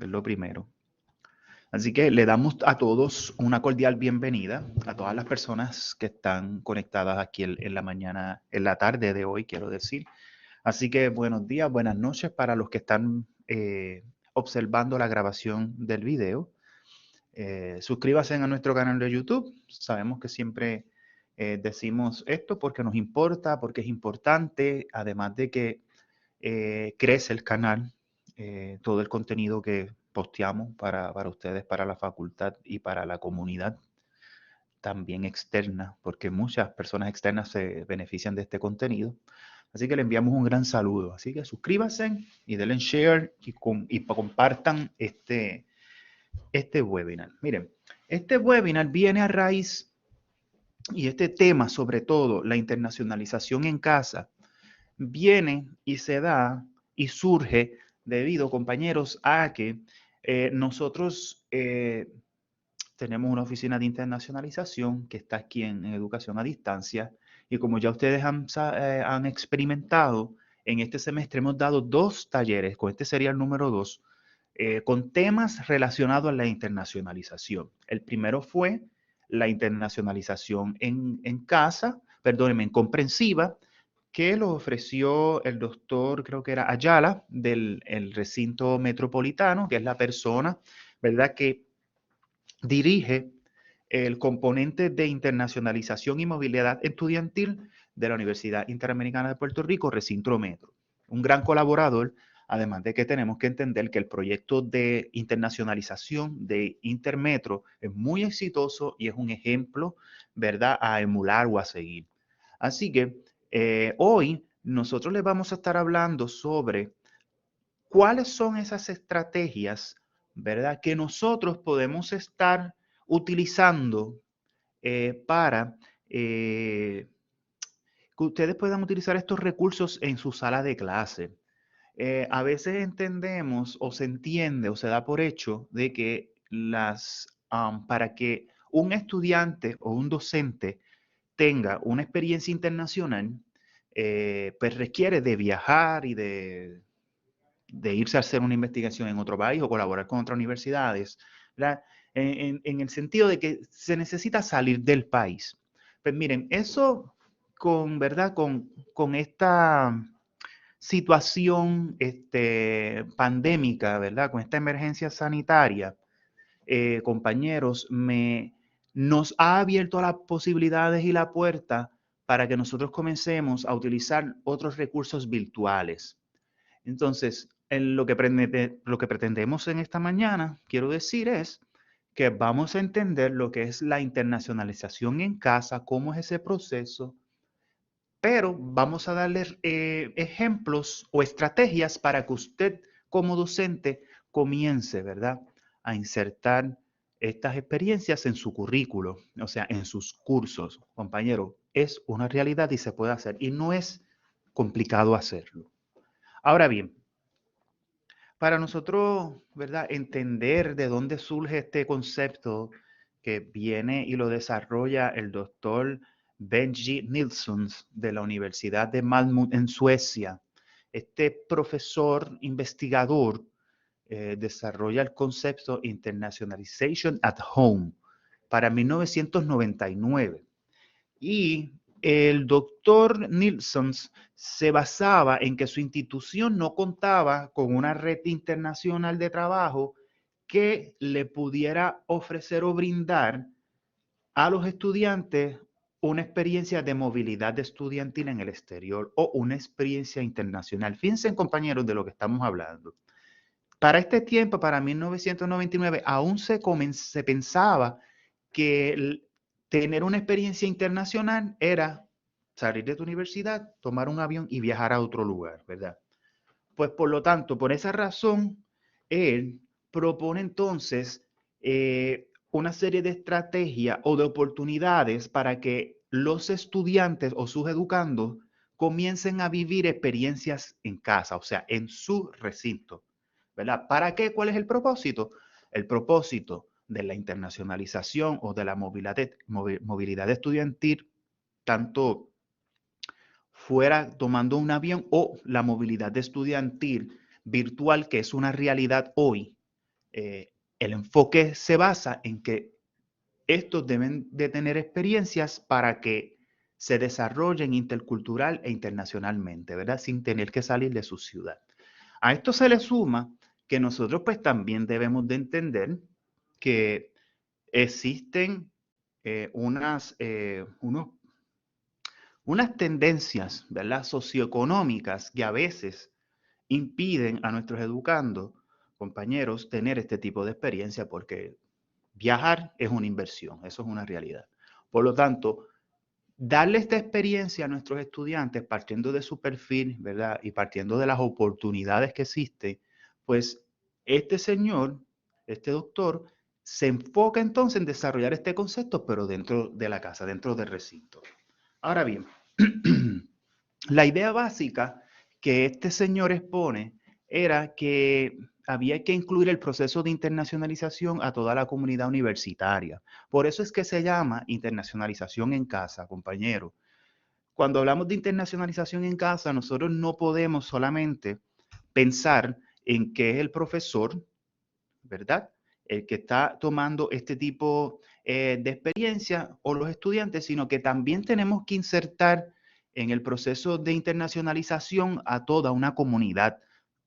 es lo primero. Así que le damos a todos una cordial bienvenida, a todas las personas que están conectadas aquí en la mañana, en la tarde de hoy, quiero decir. Así que buenos días, buenas noches para los que están observando la grabación del video. Suscríbanse a nuestro canal de YouTube. Sabemos que siempre decimos esto porque nos importa, porque es importante, además de que crece el canal, todo el contenido que posteamos para ustedes, para la facultad y para la comunidad también externa, porque muchas personas externas se benefician de este contenido. Así que le enviamos un gran saludo. Así que suscríbanse y denle share y compartan este webinar. Miren, este webinar viene a raíz, y este tema sobre todo, la internacionalización en casa, viene y se da y surge debido, compañeros, a que nosotros tenemos una oficina de internacionalización que está aquí en educación a distancia y como ya ustedes han experimentado, en este semestre hemos dado 2 talleres, con este sería el número 2, con temas relacionados a la internacionalización. El primero fue la internacionalización en casa, perdónenme, en comprensiva, que lo ofreció el doctor, creo que era Ayala, del el recinto metropolitano, que es la persona, ¿verdad?, que dirige el componente de internacionalización y movilidad estudiantil de la Universidad Interamericana de Puerto Rico, Recinto Metro. Un gran colaborador, además de que tenemos que entender que el proyecto de internacionalización de Intermetro es muy exitoso y es un ejemplo, ¿verdad?, a emular o a seguir. Así que hoy nosotros les vamos a estar hablando sobre cuáles son esas estrategias, ¿verdad?, que nosotros podemos estar utilizando para que ustedes puedan utilizar estos recursos en su sala de clase. A veces entendemos o se entiende o se da por hecho de que para que un estudiante o un docente tenga una experiencia internacional, pues requiere de viajar y de irse a hacer una investigación en otro país o colaborar con otras universidades, ¿verdad? En el sentido de que se necesita salir del país. Pues miren, eso ¿verdad? Con esta situación pandémica, ¿verdad? Con esta emergencia sanitaria, compañeros, nos ha abierto las posibilidades y la puerta para que nosotros comencemos a utilizar otros recursos virtuales. Entonces, lo que pretendemos en esta mañana, quiero decir, es que vamos a entender lo que es la internacionalización en casa, cómo es ese proceso, pero vamos a darles ejemplos o estrategias para que usted como docente comience, ¿verdad?, a insertar estas experiencias en su currículo, o sea, en sus cursos. Compañero, es una realidad y se puede hacer y no es complicado hacerlo. Ahora bien, para nosotros, ¿verdad?, entender de dónde surge este concepto que viene y lo desarrolla el doctor Benji Nilsson de la Universidad de Malmö en Suecia. Este profesor investigador desarrolla el concepto Internationalization at Home para 1999. Y el doctor Nilsson se basaba en que su institución no contaba con una red internacional de trabajo que le pudiera ofrecer o brindar a los estudiantes una experiencia de movilidad estudiantil en el exterior o una experiencia internacional. Fíjense, compañeros, de lo que estamos hablando. Para este tiempo, para 1999, aún se pensaba que tener una experiencia internacional era salir de tu universidad, tomar un avión y viajar a otro lugar, ¿verdad? Pues por lo tanto, por esa razón, él propone entonces una serie de estrategias o de oportunidades para que los estudiantes o sus educandos comiencen a vivir experiencias en casa, o sea, en su recinto, ¿verdad? ¿Para qué? ¿Cuál es el propósito? El propósito de la internacionalización o de la movilidad estudiantil, tanto fuera tomando un avión o la movilidad estudiantil virtual, que es una realidad hoy, el enfoque se basa en que estos deben de tener experiencias para que se desarrollen intercultural e internacionalmente, ¿verdad? Sin tener que salir de su ciudad. A esto se le suma que nosotros pues también debemos de entender que existen unas tendencias, ¿verdad? Socioeconómicas que a veces impiden a nuestros educandos, compañeros, tener este tipo de experiencia porque viajar es una inversión, eso es una realidad. Por lo tanto, darle esta experiencia a nuestros estudiantes partiendo de su perfil, ¿verdad? Y partiendo de las oportunidades que existen, pues este señor, este doctor, se enfoca entonces en desarrollar este concepto, pero dentro de la casa, dentro del recinto. Ahora bien, la idea básica que este señor expone era que había que incluir el proceso de internacionalización a toda la comunidad universitaria. Por eso es que se llama internacionalización en casa, compañero. Cuando hablamos de internacionalización en casa, nosotros no podemos solamente pensar en que es el profesor, ¿verdad? El que está tomando este tipo de experiencia o los estudiantes, sino que también tenemos que insertar en el proceso de internacionalización a toda una comunidad.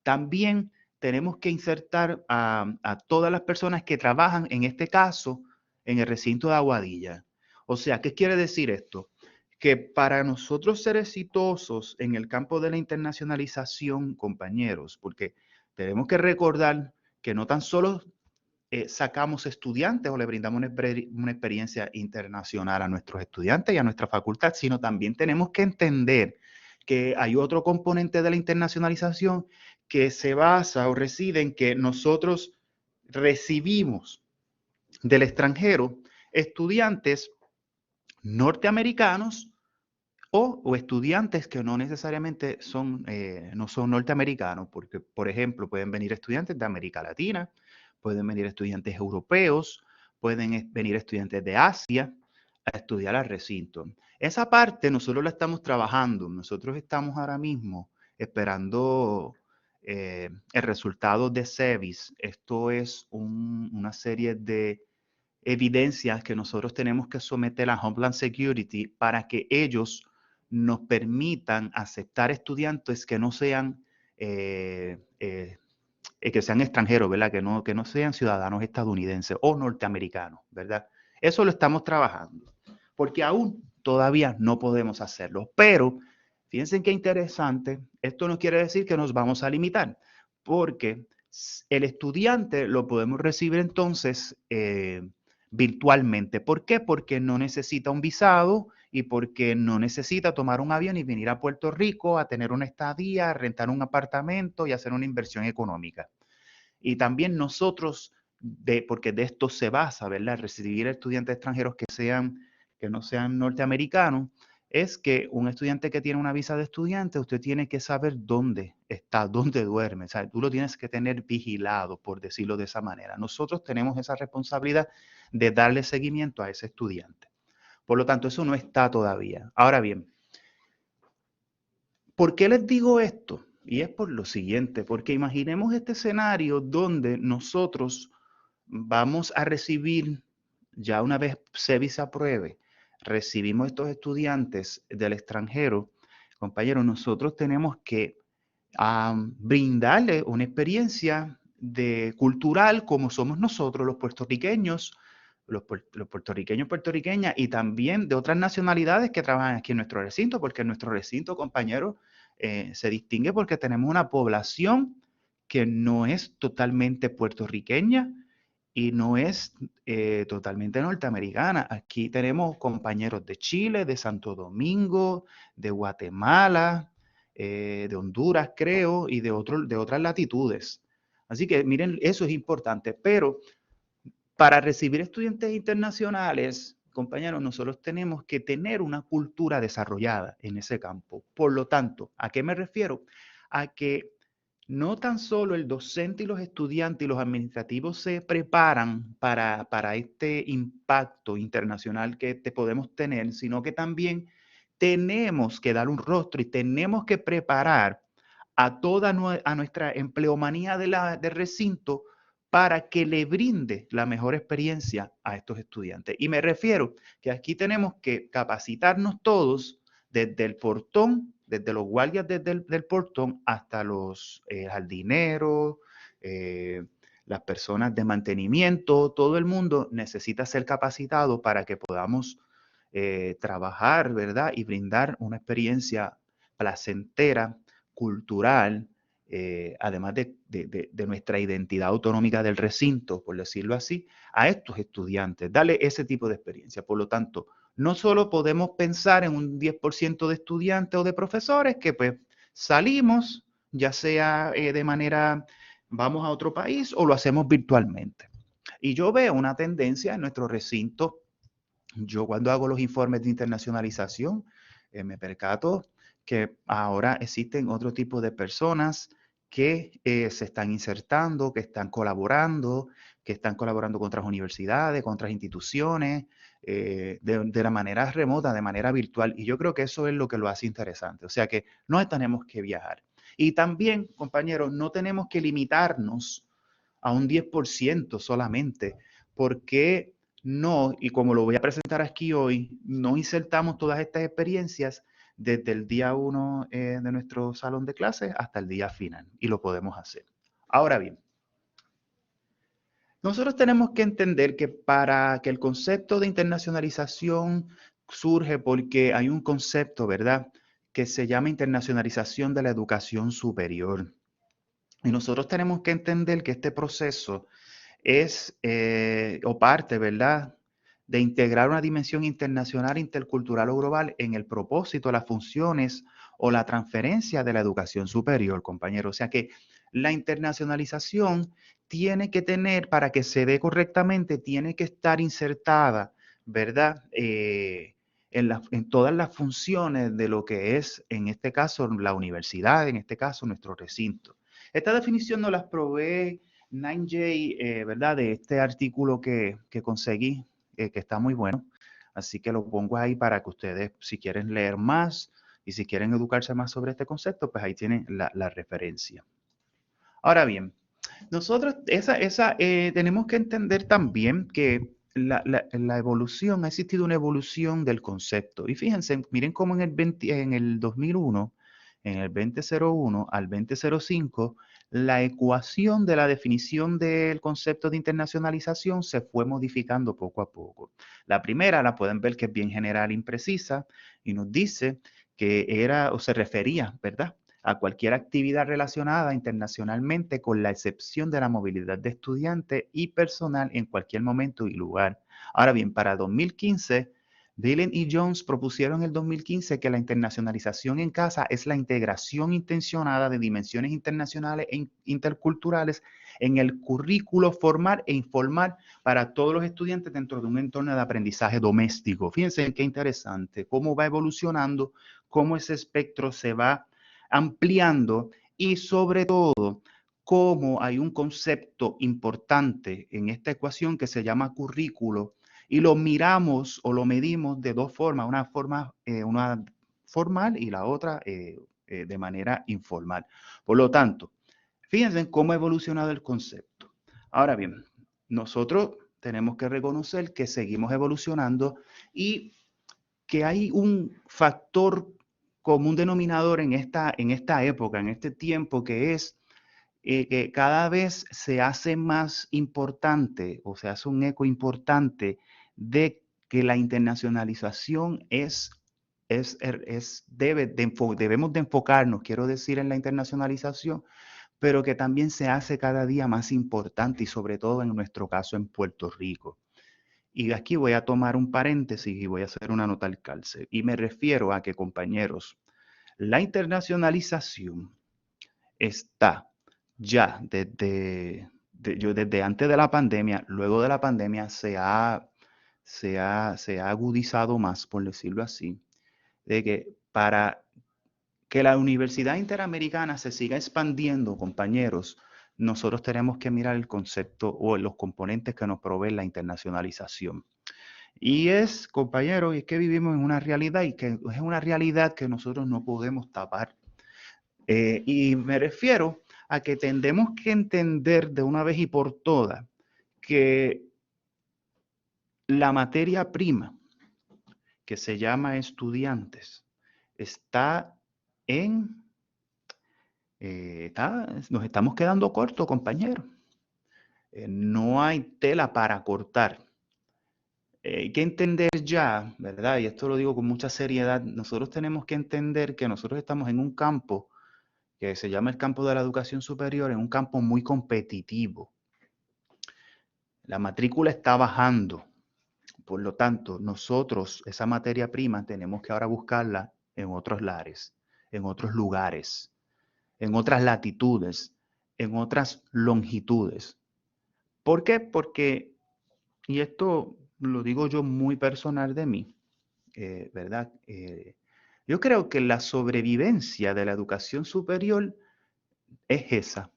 También tenemos que insertar a todas las personas que trabajan, en este caso, en el recinto de Aguadilla. O sea, ¿qué quiere decir esto? Que para nosotros ser exitosos en el campo de la internacionalización, compañeros, porque tenemos que recordar que no tan solo sacamos estudiantes o le brindamos una experiencia internacional a nuestros estudiantes y a nuestra facultad, sino también tenemos que entender que hay otro componente de la internacionalización que se basa o reside en que nosotros recibimos del extranjero estudiantes norteamericanos o estudiantes que no necesariamente no son norteamericanos, porque, por ejemplo, pueden venir estudiantes de América Latina, pueden venir estudiantes europeos, pueden venir estudiantes de Asia a estudiar al recinto. Esa parte nosotros la estamos trabajando. Nosotros estamos ahora mismo esperando el resultado de SEVIS. Esto es una serie de evidencias que nosotros tenemos que someter a Homeland Security para que ellos nos permitan aceptar estudiantes que no sean, que sean extranjeros, ¿verdad? Que no sean ciudadanos estadounidenses o norteamericanos, ¿verdad? Eso lo estamos trabajando, porque aún todavía no podemos hacerlo. Pero fíjense qué interesante, esto no quiere decir que nos vamos a limitar, porque el estudiante lo podemos recibir entonces virtualmente. ¿Por qué? Porque no necesita un visado y porque no necesita tomar un avión y venir a Puerto Rico a tener una estadía, a rentar un apartamento y hacer una inversión económica. Y también nosotros, porque de esto se basa, ¿verdad? Recibir estudiantes extranjeros que no sean norteamericanos, es que un estudiante que tiene una visa de estudiante, usted tiene que saber dónde está, dónde duerme. O sea, tú lo tienes que tener vigilado, por decirlo de esa manera. Nosotros tenemos esa responsabilidad de darle seguimiento a ese estudiante. Por lo tanto, eso no está todavía. Ahora bien, ¿por qué les digo esto? Y es por lo siguiente, porque imaginemos este escenario donde nosotros vamos a recibir, ya una vez SEVIS apruebe, recibimos estos estudiantes del extranjero, compañeros, nosotros tenemos que brindarle una experiencia cultural como somos nosotros los puertorriqueños, los puertorriqueños, puertorriqueñas y también de otras nacionalidades que trabajan aquí en nuestro recinto, porque en nuestro recinto, compañeros, se distingue porque tenemos una población que no es totalmente puertorriqueña y no es totalmente norteamericana. Aquí tenemos compañeros de Chile, de Santo Domingo, de Guatemala, de Honduras, creo, y de otras latitudes. Así que miren, eso es importante, pero para recibir estudiantes internacionales, compañeros, nosotros tenemos que tener una cultura desarrollada en ese campo. Por lo tanto, ¿a qué me refiero? A que no tan solo el docente y los estudiantes y los administrativos se preparan para este impacto internacional que podemos tener, sino que también tenemos que dar un rostro y tenemos que preparar a toda a nuestra empleomanía del recinto para que le brinde la mejor experiencia a estos estudiantes. Y me refiero que aquí tenemos que capacitarnos todos desde el portón, desde los guardias del portón hasta los jardineros, las personas de mantenimiento, todo el mundo necesita ser capacitado para que podamos trabajar, ¿verdad? Y brindar una experiencia placentera, cultural, además de nuestra identidad autonómica del recinto, por decirlo así, a estos estudiantes, darle ese tipo de experiencia. Por lo tanto, no solo podemos pensar en un 10% de estudiantes o de profesores que pues salimos, ya sea de manera, vamos a otro país o lo hacemos virtualmente. Y yo veo una tendencia en nuestro recinto. Yo cuando hago los informes de internacionalización, me percato que ahora existen otro tipo de personas que se están insertando, que están colaborando con otras universidades, con otras instituciones, de la manera remota, de manera virtual. Y yo creo que eso es lo que lo hace interesante. O sea que no tenemos que viajar. Y también, compañeros, no tenemos que limitarnos a un 10% solamente, porque no, y como lo voy a presentar aquí hoy, no insertamos todas estas experiencias desde el día 1 de nuestro salón de clases hasta el día final, y lo podemos hacer. Ahora bien, nosotros tenemos que entender que para que el concepto de internacionalización surge porque hay un concepto, ¿verdad?, que se llama internacionalización de la educación superior. Y nosotros tenemos que entender que este proceso es o parte, ¿verdad?, de integrar una dimensión internacional, intercultural o global en el propósito, las funciones o la transferencia de la educación superior, compañero. O sea que la internacionalización tiene que tener, para que se dé correctamente, tiene que estar insertada, ¿verdad?, en todas las funciones de lo que es, en este caso, la universidad, en este caso, nuestro recinto. Esta definición nos las provee 9J, ¿verdad? De este artículo que conseguí, que está muy bueno. Así que lo pongo ahí para que ustedes, si quieren leer más y si quieren educarse más sobre este concepto, pues ahí tienen la referencia. Ahora bien, nosotros tenemos que entender también que la evolución, ha existido una evolución del concepto. Y fíjense, miren cómo en el 2001, en el 2001 al 2005, la ecuación de la definición del concepto de internacionalización se fue modificando poco a poco. La primera la pueden ver que es bien general e imprecisa y nos dice que era o se refería, ¿verdad?, a cualquier actividad relacionada internacionalmente con la excepción de la movilidad de estudiantes y personal en cualquier momento y lugar. Ahora bien, para 2015, Dillon y Jones propusieron en el 2015 que la internacionalización en casa es la integración intencionada de dimensiones internacionales e interculturales en el currículo formal e informal para todos los estudiantes dentro de un entorno de aprendizaje doméstico. Fíjense qué interesante, cómo va evolucionando, cómo ese espectro se va ampliando y sobre todo cómo hay un concepto importante en esta ecuación que se llama currículo y lo miramos o lo medimos de dos formas, una formal y la otra de manera informal. Por lo tanto, fíjense cómo ha evolucionado el concepto. Ahora bien, nosotros tenemos que reconocer que seguimos evolucionando y que hay un factor común denominador en esta época, en este tiempo, que es que cada vez se hace más importante o se hace un eco importante de que la internacionalización debemos de enfocarnos, quiero decir, en la internacionalización, pero que también se hace cada día más importante y sobre todo en nuestro caso en Puerto Rico. Y aquí voy a tomar un paréntesis y voy a hacer una nota al calce. Y me refiero a que, compañeros, la internacionalización está ya desde antes de la pandemia, luego de la pandemia se ha agudizado más, por decirlo así, de que para que la Universidad Interamericana se siga expandiendo, compañeros, nosotros tenemos que mirar el concepto o los componentes que nos provee la internacionalización. Y es, compañeros, es que vivimos en una realidad y que es una realidad que nosotros no podemos tapar. Y me refiero a que tendemos que entender de una vez y por todas que la materia prima que se llama estudiantes está en... nos estamos quedando cortos, compañeros. No hay tela para cortar. Hay que entender ya, ¿verdad? Y esto lo digo con mucha seriedad, nosotros tenemos que entender que nosotros estamos en un campo que se llama el campo de la educación superior, en un campo muy competitivo. La matrícula está bajando, por lo tanto, nosotros esa materia prima tenemos que ahora buscarla en otros lares, en otros lugares, en otras latitudes, en otras longitudes. ¿Por qué? Porque, y esto lo digo yo muy personal de mí, ¿verdad? Yo creo que la sobrevivencia de la educación superior es esa.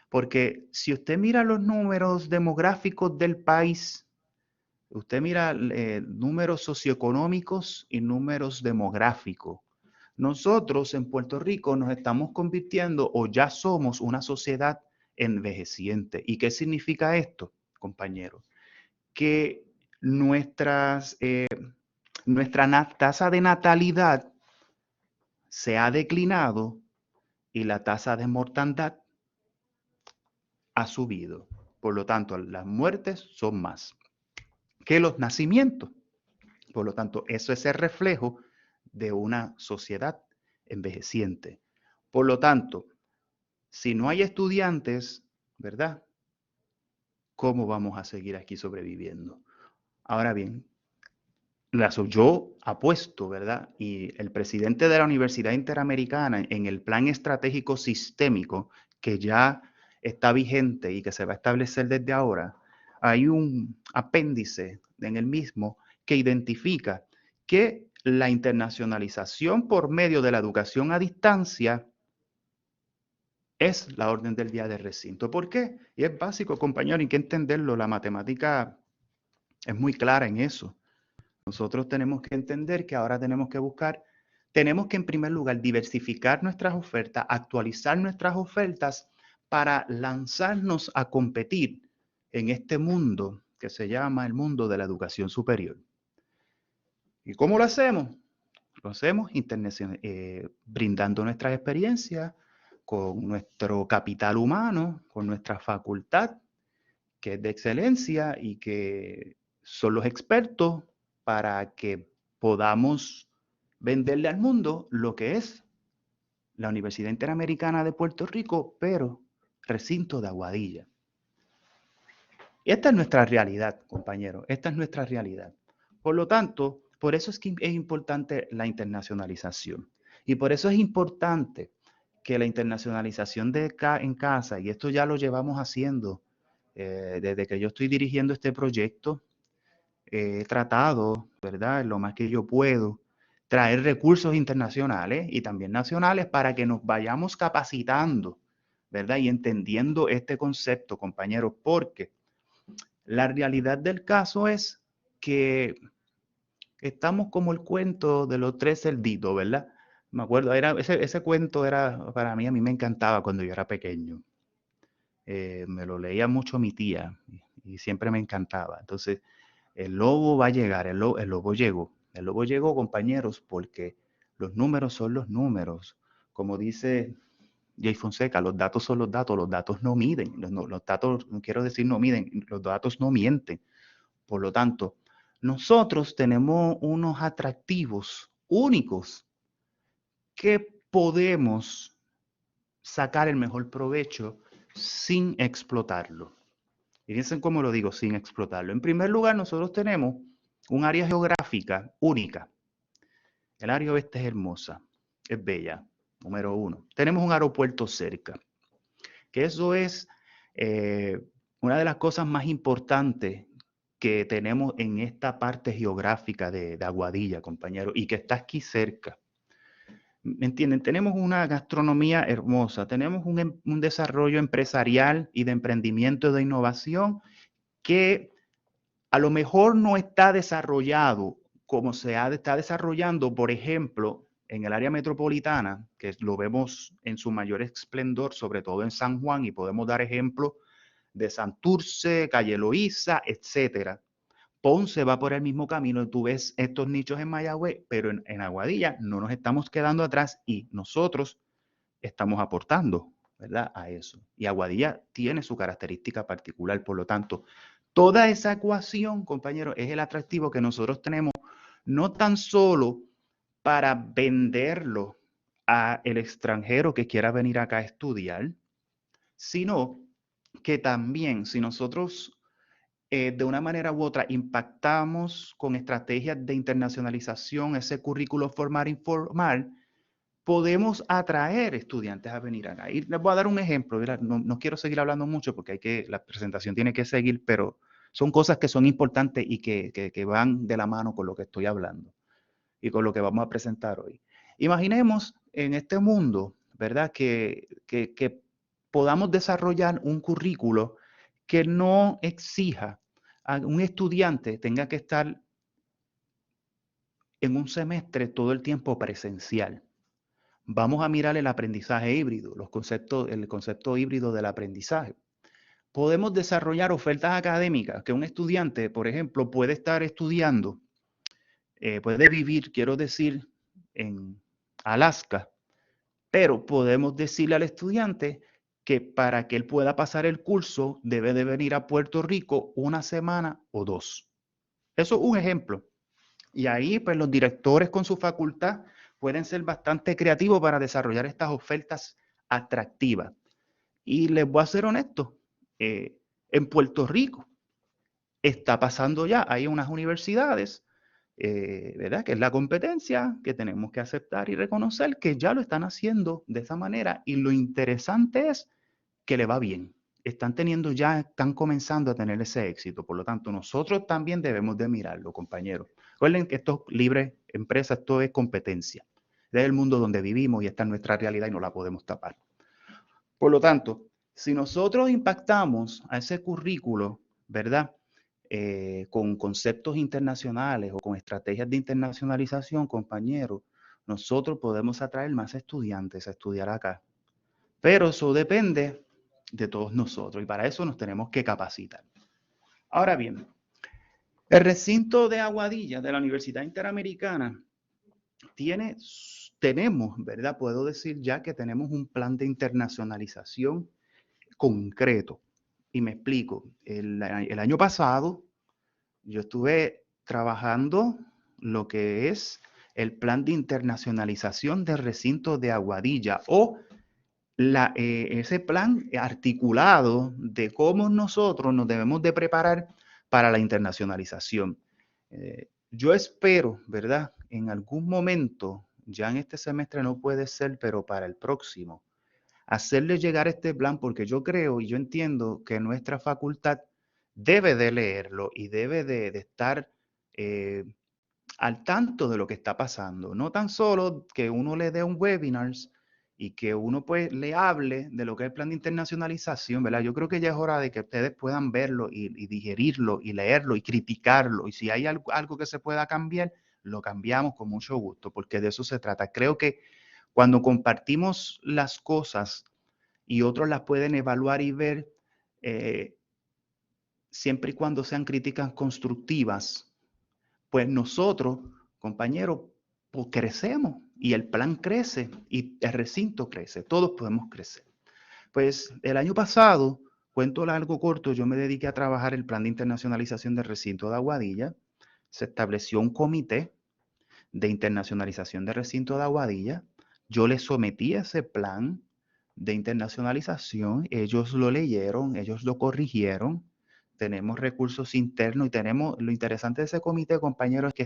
Porque si usted mira los números demográficos del país, usted mira números socioeconómicos y números demográficos. Nosotros en Puerto Rico nos estamos convirtiendo o ya somos una sociedad envejeciente. ¿Y qué significa esto, compañeros? Que nuestra tasa de natalidad se ha declinado y la tasa de mortandad ha subido. Por lo tanto, las muertes son más que los nacimientos. Por lo tanto, eso es el reflejo de una sociedad envejeciente. Por lo tanto, si no hay estudiantes, ¿verdad? ¿Cómo vamos a seguir aquí sobreviviendo? Ahora bien, yo apuesto, ¿verdad? Y el presidente de la Universidad Interamericana en el plan estratégico sistémico que ya está vigente y que se va a establecer desde ahora, hay un apéndice en el mismo que identifica que la internacionalización por medio de la educación a distancia es la orden del día del recinto. ¿Por qué? Y es básico, compañero, hay que entenderlo. La matemática es muy clara en eso. Nosotros tenemos que entender que ahora tenemos que en primer lugar diversificar nuestras ofertas, actualizar nuestras ofertas para lanzarnos a competir en este mundo que se llama el mundo de la educación superior. ¿Y cómo lo hacemos? Lo hacemos brindando nuestras experiencias con nuestro capital humano, con nuestra facultad, que es de excelencia y que son los expertos para que podamos venderle al mundo lo que es la Universidad Interamericana de Puerto Rico, pero recinto de Aguadilla. Esta es nuestra realidad, compañeros, esta es nuestra realidad. Por lo tanto, por eso es que es importante la internacionalización. Y por eso es importante que la internacionalización de acá en casa, y esto ya lo llevamos haciendo desde que yo estoy dirigiendo este proyecto, he tratado, ¿verdad?, lo más que yo puedo, traer recursos internacionales y también nacionales para que nos vayamos capacitando, ¿verdad? Y entendiendo este concepto, compañeros, porque la realidad del caso es que estamos como el cuento de los tres cerditos, ¿verdad? Me acuerdo, ese cuento era, para mí, a mí me encantaba cuando yo era pequeño. Me lo leía mucho mi tía y siempre me encantaba. Entonces, el lobo va a llegar, el lobo llegó. El lobo llegó, compañeros, porque los números son los números. Como dice Jay Fonseca, los datos son los datos no miden. Los datos, no quiero decir no miden, los datos no mienten. Por lo tanto, nosotros tenemos unos atractivos únicos que podemos sacar el mejor provecho sin explotarlo. Y fíjense cómo lo digo, sin explotarlo. En primer lugar, nosotros tenemos un área geográfica única. El área oeste es hermosa, es bella, número uno. Tenemos un aeropuerto cerca, que eso es una de las cosas más importantes que tenemos en esta parte geográfica de Aguadilla, compañero, y que está aquí cerca. ¿Me entienden? Tenemos una gastronomía hermosa, tenemos un desarrollo empresarial y de emprendimiento de innovación que a lo mejor no está desarrollado como está desarrollando, por ejemplo, en el área metropolitana, que lo vemos en su mayor esplendor, sobre todo en San Juan, y podemos dar ejemplos de Santurce, Calle Loíza, etcétera. Ponce va por el mismo camino y tú ves estos nichos en Mayagüez, pero en Aguadilla no nos estamos quedando atrás y nosotros estamos aportando, ¿verdad? A eso. Y Aguadilla tiene su característica particular, por lo tanto, toda esa ecuación, compañeros, es el atractivo que nosotros tenemos, no tan solo para venderlo a el extranjero que quiera venir acá a estudiar, sino que también si nosotros de una manera u otra impactamos con estrategias de internacionalización ese currículo formal informal, podemos atraer estudiantes a venir acá. Y les voy a dar un ejemplo, no, no quiero seguir hablando mucho porque la presentación tiene que seguir, pero son cosas que son importantes y que van de la mano con lo que estoy hablando y con lo que vamos a presentar hoy. Imaginemos en este mundo, ¿verdad? Que podamos desarrollar un currículo que no exija a un estudiante tenga que estar en un semestre todo el tiempo presencial. Vamos a mirar el aprendizaje híbrido, el concepto híbrido del aprendizaje. Podemos desarrollar ofertas académicas que un estudiante, por ejemplo, puede estar estudiando, puede vivir, quiero decir, en Alaska, pero podemos decirle al estudiante que para que él pueda pasar el curso debe de venir a Puerto Rico una semana o dos. Eso es un ejemplo. Y ahí, pues los directores con su facultad pueden ser bastante creativos para desarrollar estas ofertas atractivas. Y les voy a ser honesto, en Puerto Rico está pasando ya, hay unas universidades, ¿verdad? Que es la competencia que tenemos que aceptar y reconocer que ya lo están haciendo de esa manera. Y lo interesante es que le va bien. Están comenzando a tener ese éxito. Por lo tanto, nosotros también debemos de mirarlo, compañeros. Recuerden que esto es libre empresa, esto es competencia. Es el mundo donde vivimos y esta es nuestra realidad y no la podemos tapar. Por lo tanto, si nosotros impactamos a ese currículo, ¿verdad? Con conceptos internacionales o con estrategias de internacionalización, compañeros, nosotros podemos atraer más estudiantes a estudiar acá. Pero eso depende de todos nosotros y para eso nos tenemos que capacitar. Ahora bien, el recinto de Aguadilla de la Universidad Interamericana tenemos, ¿verdad? Puedo decir ya que tenemos un plan de internacionalización concreto. Y me explico. El año pasado yo estuve trabajando lo que es el plan de internacionalización del recinto de Aguadilla o ese plan articulado de cómo nosotros nos debemos de preparar para la internacionalización. Yo espero, ¿verdad? En algún momento, ya en este semestre no puede ser, pero para el próximo, hacerle llegar este plan porque yo creo y yo entiendo que nuestra facultad debe de leerlo y debe de estar al tanto de lo que está pasando. No tan solo que uno le dé un webinar y que uno pues le hable de lo que es el plan de internacionalización, ¿verdad? Yo creo que ya es hora de que ustedes puedan verlo y digerirlo y leerlo y criticarlo. Y si hay algo que se pueda cambiar, lo cambiamos con mucho gusto, porque de eso se trata. Creo que cuando compartimos las cosas y otros las pueden evaluar y ver, siempre y cuando sean críticas constructivas, pues nosotros, compañeros, pues crecemos y el plan crece y el recinto crece, todos podemos crecer. Pues el año pasado, cuento largo corto, yo me dediqué a trabajar el plan de internacionalización del recinto de Aguadilla. Se estableció un comité de internacionalización del recinto de Aguadilla. Yo les sometí ese plan de internacionalización, ellos lo leyeron, ellos lo corrigieron. Tenemos recursos internos y tenemos, lo interesante de ese comité, compañeros, es que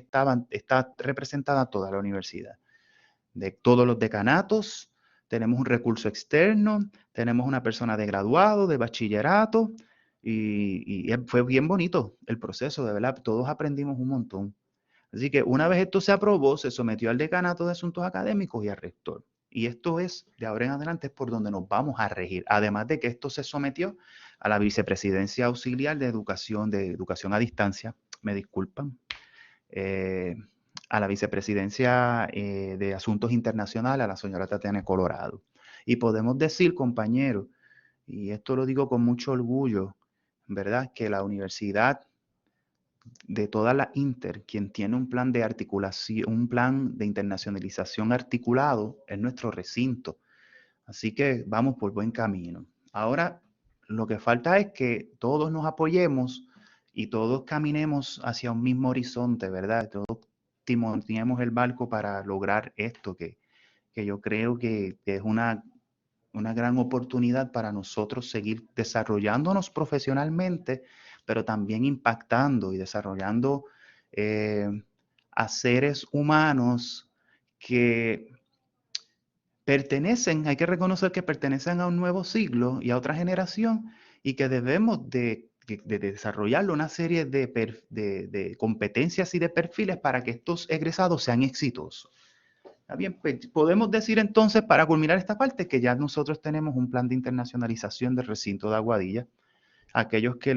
está representada toda la universidad, de todos los decanatos, tenemos un recurso externo, tenemos una persona de graduado, de bachillerato, y fue bien bonito el proceso, de verdad, todos aprendimos un montón. Así que una vez esto se aprobó, se sometió al decanato de asuntos académicos y al rector. Y esto es, de ahora en adelante, es por donde nos vamos a regir. Además de que esto se sometió a la vicepresidencia auxiliar de educación a distancia, me disculpan, a la vicepresidencia de Asuntos Internacionales, a la señora Tatiana Colorado. Y podemos decir, compañeros, y esto lo digo con mucho orgullo, ¿verdad? Que la universidad de toda la Inter, quien tiene un plan de articulación, un plan de internacionalización articulado, es nuestro recinto. Así que vamos por buen camino. Ahora, lo que falta es que todos nos apoyemos y todos caminemos hacia un mismo horizonte, ¿verdad? Todos timoneemos el barco para lograr esto, que yo creo que es una gran oportunidad para nosotros seguir desarrollándonos profesionalmente, pero también impactando y desarrollando a seres humanos que pertenecen, hay que reconocer que pertenecen a un nuevo siglo y a otra generación y que debemos de desarrollar una serie de competencias y de perfiles para que estos egresados sean exitosos. Está bien, pues, podemos decir entonces, para culminar esta parte, que ya nosotros tenemos un plan de internacionalización del recinto de Aguadilla. Aquellos que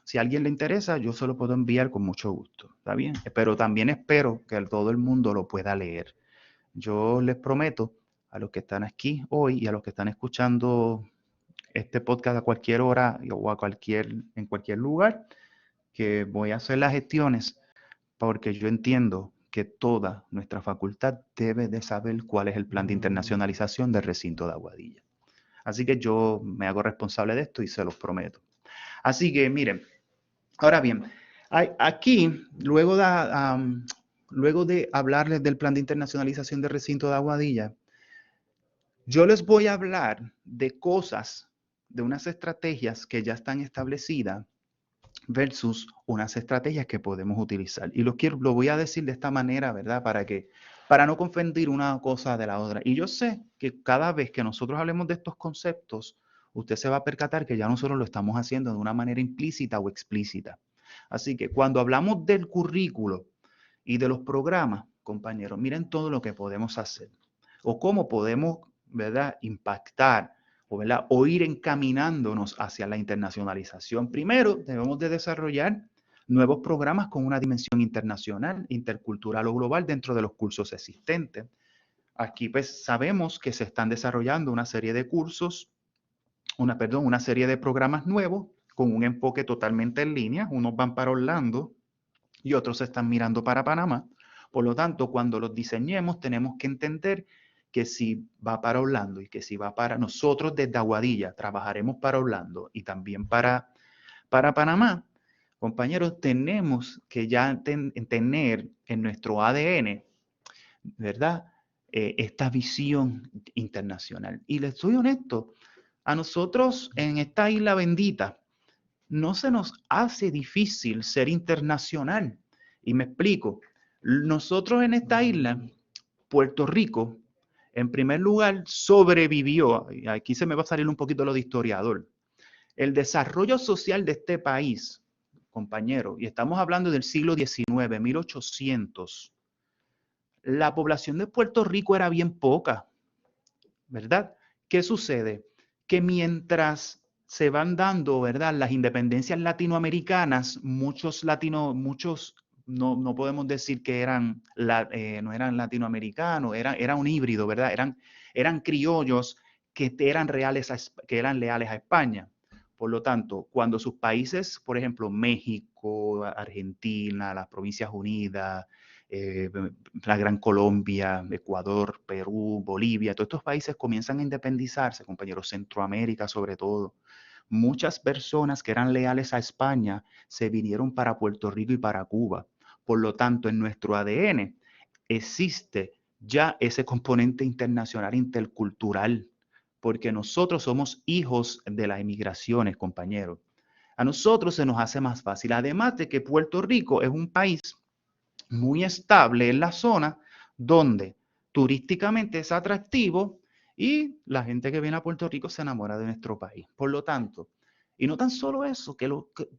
si a alguien le interesa, yo se lo puedo enviar con mucho gusto. ¿Está bien? Pero también espero que todo el mundo lo pueda leer. Yo les prometo a los que están aquí hoy y a los que están escuchando este podcast a cualquier hora o en cualquier lugar, que voy a hacer las gestiones porque yo entiendo que toda nuestra facultad debe de saber cuál es el plan de internacionalización del recinto de Aguadilla. Así que yo me hago responsable de esto y se los prometo. Así que miren, ahora bien, aquí, luego de hablarles del plan de internacionalización del recinto de Aguadilla, yo les voy a hablar de cosas, de unas estrategias que ya están establecidas versus unas estrategias que podemos utilizar. Y lo voy a decir de esta manera, ¿verdad? Para no confundir una cosa de la otra. Y yo sé que cada vez que nosotros hablemos de estos conceptos, usted se va a percatar que ya nosotros lo estamos haciendo de una manera implícita o explícita. Así que cuando hablamos del currículo y de los programas, compañeros, miren todo lo que podemos hacer o cómo podemos, ¿verdad?, impactar o ir encaminándonos hacia la internacionalización. Primero, debemos de desarrollar nuevos programas con una dimensión internacional, intercultural o global dentro de los cursos existentes. Aquí pues sabemos que se están desarrollando una serie de cursos, una serie de programas nuevos con un enfoque totalmente en línea. Unos van para Orlando y otros están mirando para Panamá. Por lo tanto, cuando los diseñemos, tenemos que entender que si va para Orlando y que si va para nosotros desde Aguadilla, trabajaremos para Orlando y también para Panamá, compañeros, tenemos que ya tener en nuestro ADN, ¿verdad? Esta visión internacional. Y les soy honesto, a nosotros en esta isla bendita no se nos hace difícil ser internacional. Y me explico. Nosotros en esta isla, Puerto Rico, en primer lugar, sobrevivió. Y aquí se me va a salir un poquito lo de historiador. El desarrollo social de este país, compañero, y estamos hablando del siglo XIX, 1800, la población de Puerto Rico era bien poca, ¿verdad? ¿Qué sucede? Que mientras se van dando, ¿verdad?, las independencias latinoamericanas, muchos no podemos decir que no eran latinoamericanos, era un híbrido, ¿verdad? Eran criollos que eran leales a España. Por lo tanto, cuando sus países, por ejemplo, México, Argentina, las Provincias Unidas, la Gran Colombia, Ecuador, Perú, Bolivia, todos estos países comienzan a independizarse, compañeros, Centroamérica sobre todo. Muchas personas que eran leales a España se vinieron para Puerto Rico y para Cuba. Por lo tanto, en nuestro ADN existe ya ese componente internacional intercultural, porque nosotros somos hijos de las emigraciones, compañeros. A nosotros se nos hace más fácil, además de que Puerto Rico es un país muy estable en la zona donde turísticamente es atractivo y la gente que viene a Puerto Rico se enamora de nuestro país. Por lo tanto, y no tan solo eso, que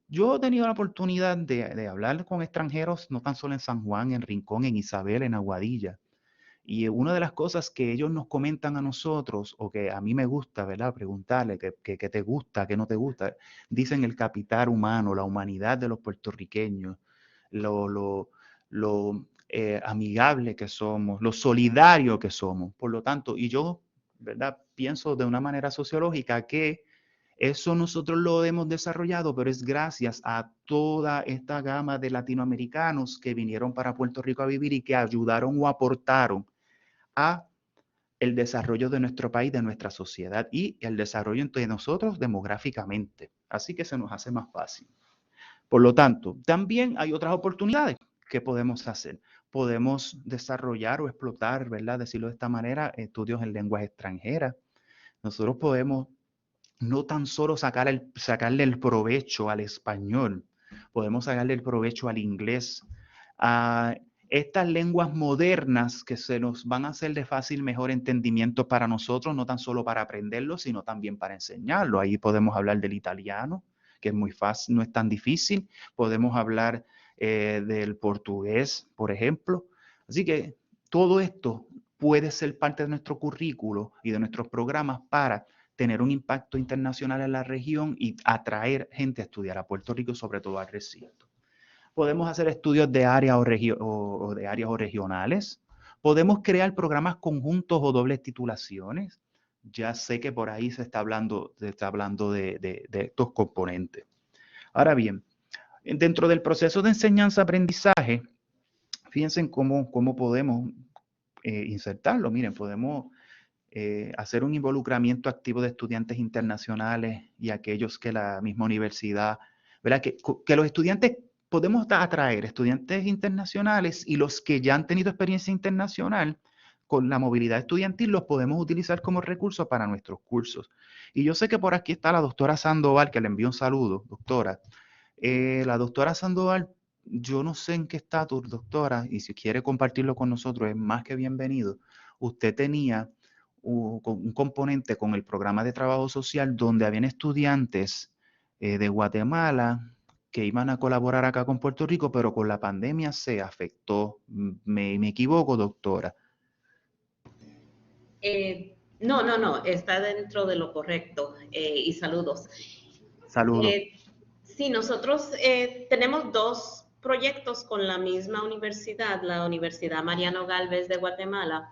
yo he tenido la oportunidad de hablar con extranjeros, no tan solo en San Juan, en Rincón, en Isabel, en Aguadilla. Y una de las cosas que ellos nos comentan a nosotros, o que a mí me gusta, ¿verdad?, preguntarle qué te gusta, qué no te gusta, dicen el capital humano, la humanidad de los puertorriqueños, lo, lo amigable que somos, lo solidario que somos. Por lo tanto, y yo, ¿verdad? Pienso de una manera sociológica que eso nosotros lo hemos desarrollado, pero es gracias a toda esta gama de latinoamericanos que vinieron para Puerto Rico a vivir y que ayudaron o aportaron a el desarrollo de nuestro país, de nuestra sociedad y el desarrollo entre nosotros demográficamente. Así que se nos hace más fácil. Por lo tanto, también hay otras oportunidades que podemos hacer. Podemos desarrollar o explotar, ¿verdad? Decirlo de esta manera, estudios en lenguas extranjeras. Nosotros podemos no tan solo sacarle el provecho al español, podemos sacarle el provecho al inglés, a estas lenguas modernas que se nos van a hacer de fácil mejor entendimiento para nosotros, no tan solo para aprenderlo, sino también para enseñarlo. Ahí podemos hablar del italiano, que es muy fácil, no es tan difícil. Podemos hablar del portugués, por ejemplo. Así que todo esto puede ser parte de nuestro currículo y de nuestros programas para tener un impacto internacional en la región y atraer gente a estudiar a Puerto Rico, sobre todo al recinto. Podemos hacer estudios de áreas o de áreas o regionales. Podemos crear programas conjuntos o dobles titulaciones. Ya sé que por ahí se está hablando de estos componentes. Ahora bien, dentro del proceso de enseñanza-aprendizaje, fíjense en cómo podemos insertarlo. Miren, podemos hacer un involucramiento activo de estudiantes internacionales y aquellos que la misma universidad, ¿verdad? Que los estudiantes, podemos atraer estudiantes internacionales y los que ya han tenido experiencia internacional con la movilidad estudiantil los podemos utilizar como recursos para nuestros cursos. Y yo sé que por aquí está la doctora Sandoval, que le envío un saludo, doctora. La doctora Sandoval, yo no sé en qué estatus, doctora, y si quiere compartirlo con nosotros, es más que bienvenido. Usted tenía un componente con el programa de trabajo social donde habían estudiantes de Guatemala que iban a colaborar acá con Puerto Rico, pero con la pandemia se afectó. ¿Me equivoco, doctora? No, está dentro de lo correcto y saludos. Saludos. Sí, nosotros tenemos dos proyectos con la misma universidad, la Universidad Mariano Galvez de Guatemala.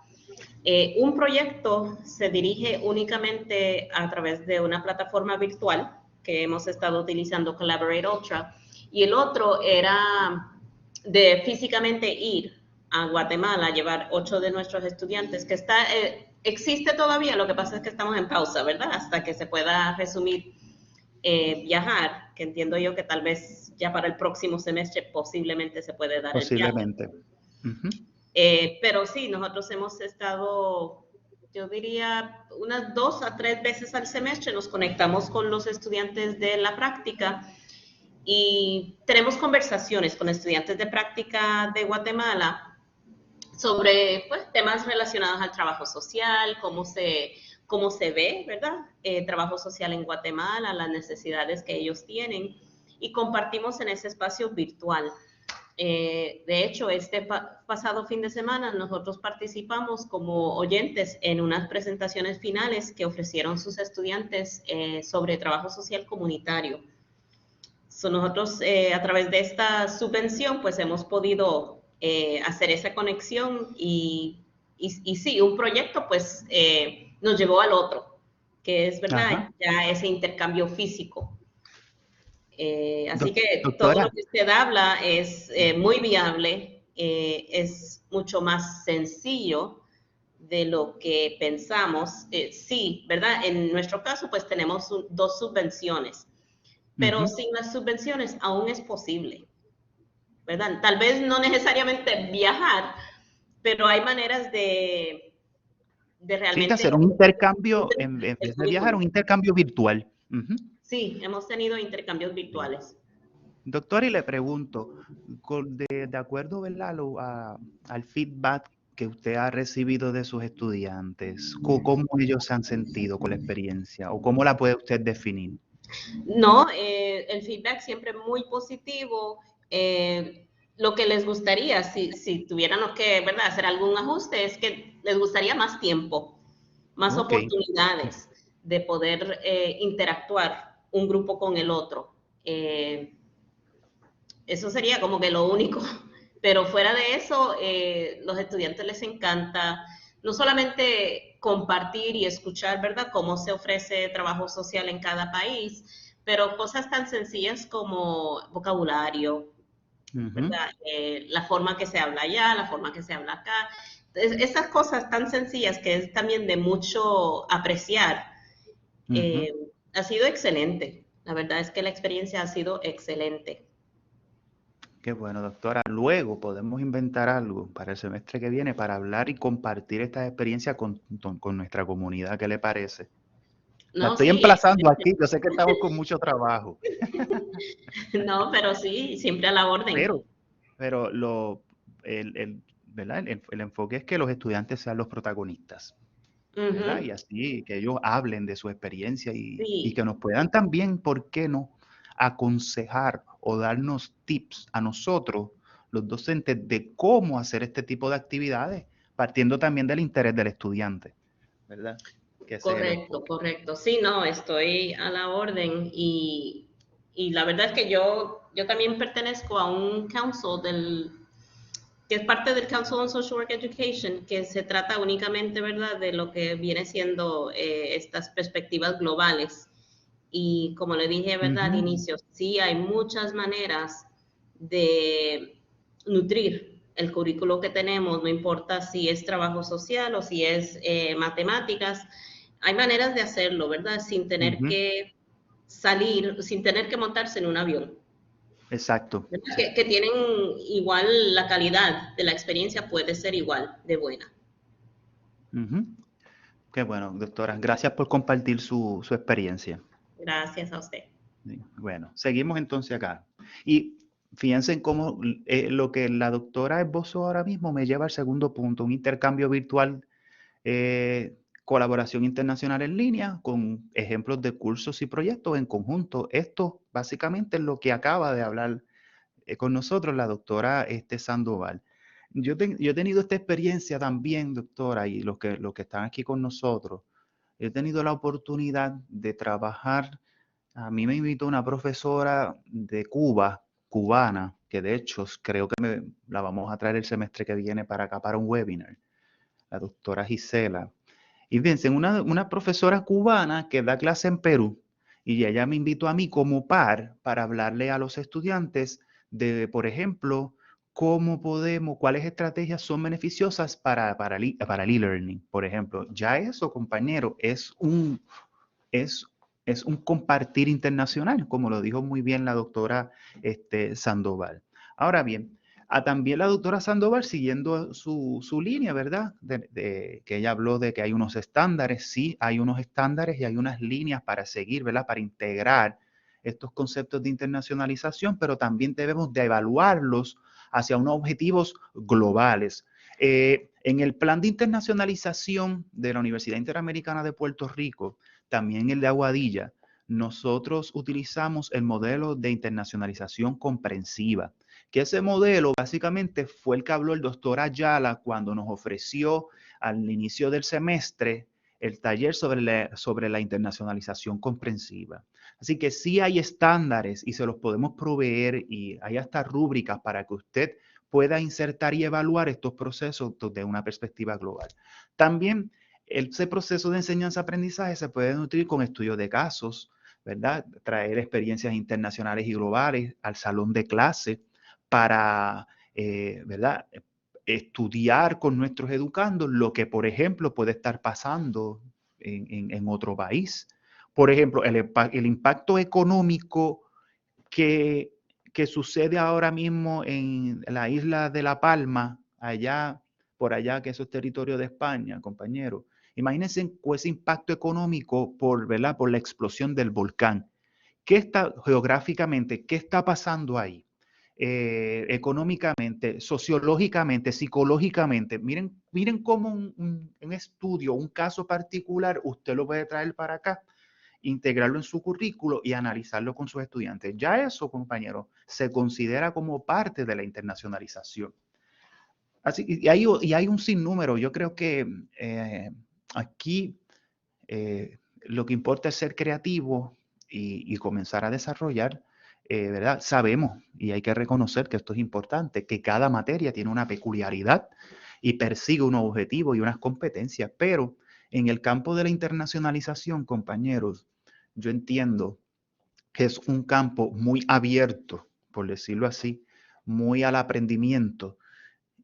Un proyecto se dirige únicamente a través de una plataforma virtual que hemos estado utilizando, Collaborate Ultra, y el otro era de físicamente ir a Guatemala a llevar 8 de nuestros estudiantes, que existe todavía, lo que pasa es que estamos en pausa, ¿verdad? Hasta que se pueda resumir viajar, que entiendo yo que tal vez ya para el próximo semestre posiblemente se puede dar el viaje. Posiblemente. Pero sí, nosotros hemos estado, yo diría, unas 2 a 3 veces al semestre nos conectamos con los estudiantes de la práctica y tenemos conversaciones con estudiantes de práctica de Guatemala sobre pues, temas relacionados al trabajo social, cómo se ve, ¿verdad? Trabajo social en Guatemala, las necesidades que ellos tienen y compartimos en ese espacio virtual. De hecho, este pasado fin de semana nosotros participamos como oyentes en unas presentaciones finales que ofrecieron sus estudiantes sobre trabajo social comunitario. Nosotros a través de esta subvención pues hemos podido hacer esa conexión y sí, un proyecto pues nos llevó al otro, que es verdad, ya ese intercambio físico. Así que todo Doctora, lo que usted habla es muy viable, es mucho más sencillo de lo que pensamos. Sí, ¿verdad? En nuestro caso, pues tenemos 2 subvenciones, pero sin las subvenciones aún es posible, ¿verdad? Tal vez no necesariamente viajar, pero hay maneras de realmente... Sí, hacer un intercambio, en vez de viajar, un intercambio virtual. Sí, hemos tenido intercambios virtuales. Doctor, y le pregunto, de acuerdo, ¿verdad? Al feedback que usted ha recibido de sus estudiantes, ¿cómo ellos se han sentido con la experiencia o cómo la puede usted definir? No, el feedback siempre muy positivo. Lo que les gustaría, si tuviéramos que, ¿verdad?, hacer algún ajuste, es que les gustaría más tiempo, más oportunidades de poder interactuar un grupo con el otro. Eso sería como que lo único Pero fuera de eso, los estudiantes les encanta no solamente compartir y escuchar, ¿verdad?, cómo se ofrece trabajo social en cada país, pero cosas tan sencillas como vocabulario, Ujú, ¿verdad? La forma que se habla allá, la forma que se habla acá. Entonces, esas cosas tan sencillas que es también de mucho apreciar, ujú. eh, ha sido excelente. La verdad es que la experiencia ha sido excelente. Qué bueno, doctora. Luego podemos inventar algo para el semestre que viene para hablar y compartir esta experiencia con nuestra comunidad. ¿Qué le parece? La No, estoy sí, emplazando aquí. Yo sé que estamos con mucho trabajo, no, pero sí, siempre a la orden. pero, pero ¿verdad? El enfoque es que los estudiantes sean los protagonistas, ¿verdad? Ujú, Y así que ellos hablen de su experiencia y que sí, nos puedan también, ¿por qué no?, aconsejar o darnos tips a nosotros, los docentes, de cómo hacer este tipo de actividades, partiendo también del interés del estudiante, ¿verdad? Que ese es el correcto, enfoque. correcto. Sí, no, estoy a la orden y la verdad es que yo también pertenezco a un council que es parte del Council on Social Work Education, que se trata únicamente, ¿verdad?, de lo que viene siendo estas perspectivas globales. Y como le dije, ¿verdad?, al Ujú, inicio, sí hay muchas maneras de nutrir el currículo que tenemos, no importa si es trabajo social o si es matemáticas, hay maneras de hacerlo, ¿verdad? Sin tener ujú, que salir, sin tener que montarse en un avión. exacto. ¿Verdad? Que tienen igual la calidad de la experiencia puede ser igual de buena. Ujú. Qué bueno, doctora. Gracias por compartir su experiencia. Gracias a usted. Sí, bueno, seguimos entonces acá. Y fíjense en cómo lo que la doctora esbozó ahora mismo me lleva al segundo punto, un intercambio virtual, colaboración internacional en línea con ejemplos de cursos y proyectos en conjunto. Esto básicamente es lo que acaba de hablar con nosotros la doctora Sandoval. Yo he tenido esta experiencia también, doctora, y los que están aquí con nosotros, he tenido la oportunidad de trabajar. A mí me invitó una profesora de Cuba, cubana, que de hecho creo que la vamos a traer el semestre que viene para acá para un webinar, la doctora Gisela. Y fíjense, una profesora cubana que da clase en Perú y ella me invitó a mí como par para hablarle a los estudiantes de, por ejemplo, cuáles estrategias son beneficiosas para el e-learning, por ejemplo. Ya eso, compañero, es, es un compartir internacional, como lo dijo muy bien la doctora Sandoval. Ahora bien, también la doctora Sandoval, siguiendo su línea, ¿verdad? Que ella habló de que hay unos estándares, sí, hay unos estándares y hay unas líneas para seguir, ¿verdad? Para integrar estos conceptos de internacionalización, pero también debemos de evaluarlos hacia unos objetivos globales. En el plan de internacionalización de la Universidad Interamericana de Puerto Rico, también el de Aguadilla, nosotros utilizamos el modelo de internacionalización comprensiva, que ese modelo básicamente fue el que habló el doctor Ayala cuando nos ofreció al inicio del semestre el taller sobre la internacionalización comprensiva. Así que sí hay estándares y se los podemos proveer y hay hasta rúbricas para que usted pueda insertar y evaluar estos procesos desde una perspectiva global. También ese proceso de enseñanza-aprendizaje se puede nutrir con estudios de casos, ¿verdad? Traer experiencias internacionales y globales al salón de clase para, ¿verdad? Estudiar con nuestros educandos lo que, por ejemplo, puede estar pasando en otro país. Por ejemplo, el impacto económico que, que sucede ahora mismo en la isla de La Palma, allá, por allá, que eso es territorio de España, compañero. Imagínense ese impacto económico ¿verdad? Por la explosión del volcán. ¿Qué está geográficamente? ¿Qué está pasando ahí? Económicamente, sociológicamente, psicológicamente. Miren cómo un estudio, un caso particular, usted lo puede traer para acá, integrarlo en su currículo y analizarlo con sus estudiantes. Ya eso, compañeros, se considera como parte de la internacionalización. Así, y hay un sinnúmero. Yo creo que aquí lo que importa es ser creativo y comenzar a desarrollar ¿verdad? Sabemos, y hay que reconocer que esto es importante, que cada materia tiene una peculiaridad y persigue unos objetivos y unas competencias, pero en el campo de la internacionalización, compañeros, yo entiendo que es un campo muy abierto, por decirlo así, muy al aprendimiento,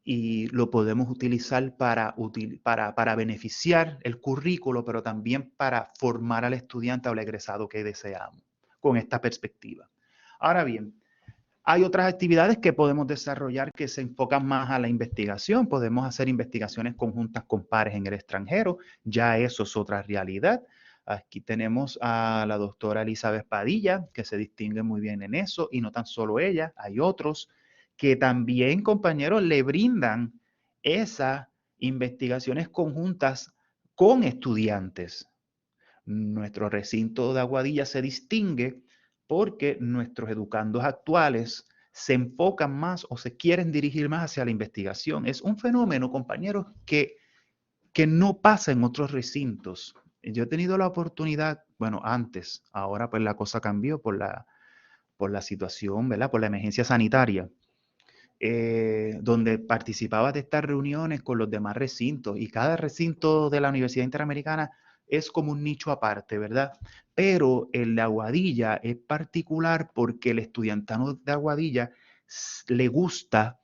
y lo podemos utilizar para beneficiar el currículo, pero también para formar al estudiante o al egresado que deseamos, con esta perspectiva. Ahora bien, hay otras actividades que podemos desarrollar que se enfocan más a la investigación. Podemos hacer investigaciones conjuntas con pares en el extranjero. Ya eso es otra realidad. Aquí tenemos a la doctora Elizabeth Padilla, que se distingue muy bien en eso, y no tan solo ella, hay otros que también, compañeros, le brindan esas investigaciones conjuntas con estudiantes. Nuestro recinto de Aguadilla se distingue porque nuestros educandos actuales se enfocan más o se quieren dirigir más hacia la investigación. Es un fenómeno, compañeros, que no pasa en otros recintos. Yo he tenido la oportunidad, bueno, antes, ahora pues la cosa cambió por la situación, ¿verdad? Por la emergencia sanitaria, donde participaba de estas reuniones con los demás recintos, y cada recinto de la Universidad Interamericana es como un nicho aparte, ¿verdad? Pero el de Aguadilla es particular porque el estudiantano de Aguadilla le gusta,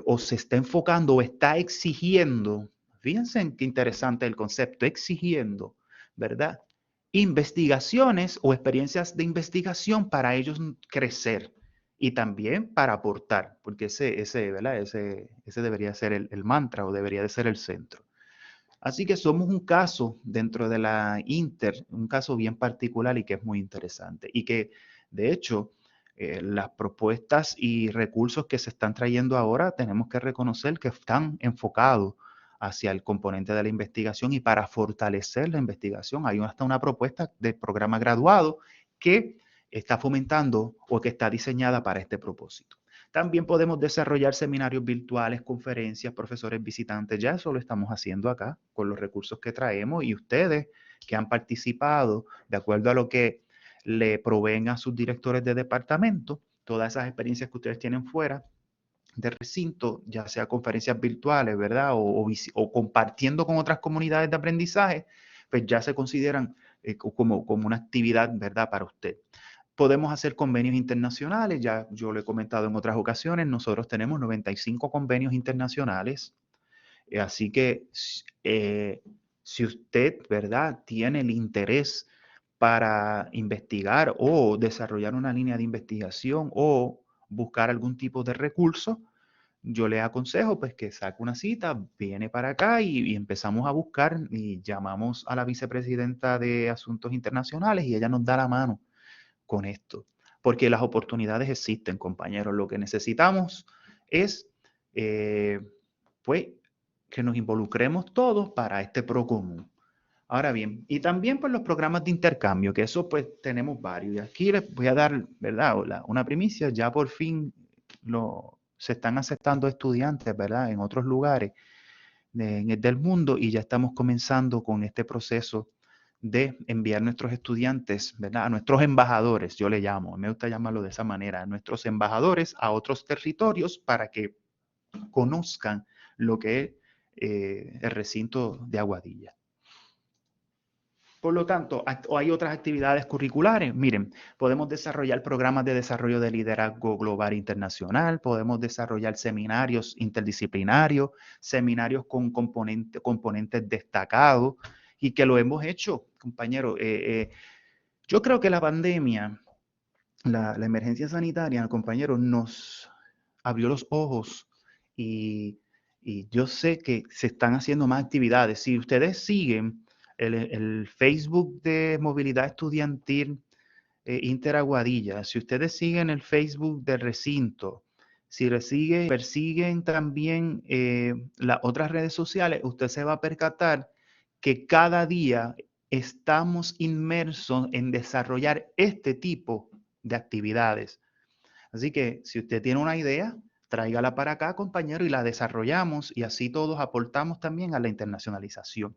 o se está enfocando o está exigiendo, fíjense en qué interesante el concepto, exigiendo, ¿verdad? Investigaciones o experiencias de investigación para ellos crecer y también para aportar, porque ¿verdad? Ese debería ser el mantra, o debería de ser el centro. Así que somos un caso dentro de la Inter, un caso bien particular y que es muy interesante. Y que, de hecho, las propuestas y recursos que se están trayendo ahora, tenemos que reconocer que están enfocados hacia el componente de la investigación y para fortalecer la investigación. Hay hasta una propuesta de programa graduado que está fomentando o que está diseñada para este propósito. También podemos desarrollar seminarios virtuales, conferencias, profesores visitantes. Ya eso lo estamos haciendo acá con los recursos que traemos, y ustedes que han participado de acuerdo a lo que le proveen a sus directores de departamento, todas esas experiencias que ustedes tienen fuera de recinto, ya sea conferencias virtuales, ¿verdad? O compartiendo con otras comunidades de aprendizaje, pues ya se consideran como una actividad, ¿verdad? Para usted. Podemos hacer convenios internacionales, ya yo lo he comentado en otras ocasiones, nosotros tenemos 95 convenios internacionales, así que si usted, ¿verdad?, tiene el interés para investigar o desarrollar una línea de investigación o buscar algún tipo de recurso, yo le aconsejo pues que saque una cita, viene para acá y empezamos a buscar, y llamamos a la vicepresidenta de Asuntos Internacionales y ella nos da la mano con esto, porque las oportunidades existen, compañeros. Lo que necesitamos es, pues, que nos involucremos todos para este pro común. Ahora bien, y también por los programas de intercambio, que eso pues tenemos varios. Y aquí les voy a dar, ¿verdad?, una primicia. Ya por fin se están aceptando estudiantes, ¿verdad?, en otros lugares del mundo, y ya estamos comenzando con este proceso de enviar nuestros estudiantes, ¿verdad?, a nuestros embajadores, yo le llamo, me gusta llamarlo de esa manera, a nuestros embajadores a otros territorios para que conozcan lo que es el recinto de Aguadilla. Por lo tanto, hay otras actividades curriculares. Miren, podemos desarrollar programas de desarrollo de liderazgo global e internacional, podemos desarrollar seminarios interdisciplinarios, seminarios con componentes destacados, y que lo hemos hecho, compañeros. Yo creo que la pandemia, la emergencia sanitaria, compañeros, nos abrió los ojos, y yo sé que se están haciendo más actividades. Si ustedes siguen el Facebook de Movilidad Estudiantil Interaguadilla, si ustedes siguen el Facebook del recinto, si persiguen también las otras redes sociales, usted se va a percatar que cada día estamos inmersos en desarrollar este tipo de actividades. Así que si usted tiene una idea, tráigala para acá, compañero, y la desarrollamos, y así todos aportamos también a la internacionalización.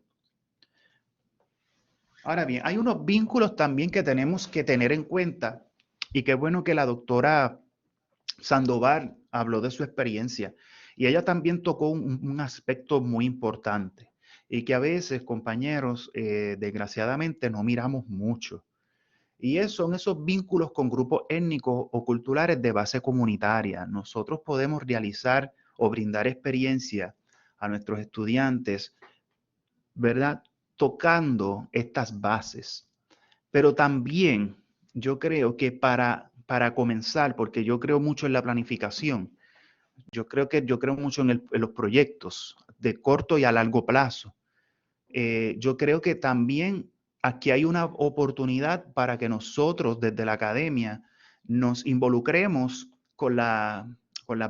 Ahora bien, hay unos vínculos también que tenemos que tener en cuenta Y qué bueno que la doctora Sandoval habló de su experiencia y ella también tocó un aspecto muy importante y que a veces, compañeros, desgraciadamente no miramos mucho. Y son esos vínculos con grupos étnicos o culturales de base comunitaria. Nosotros podemos realizar o brindar experiencia a nuestros estudiantes, ¿verdad? Tocando estas bases. Pero también yo creo que para comenzar, porque yo creo mucho en la planificación, yo creo mucho en los proyectos de corto y a largo plazo. Yo creo que también aquí hay una oportunidad para que nosotros desde la academia nos involucremos con las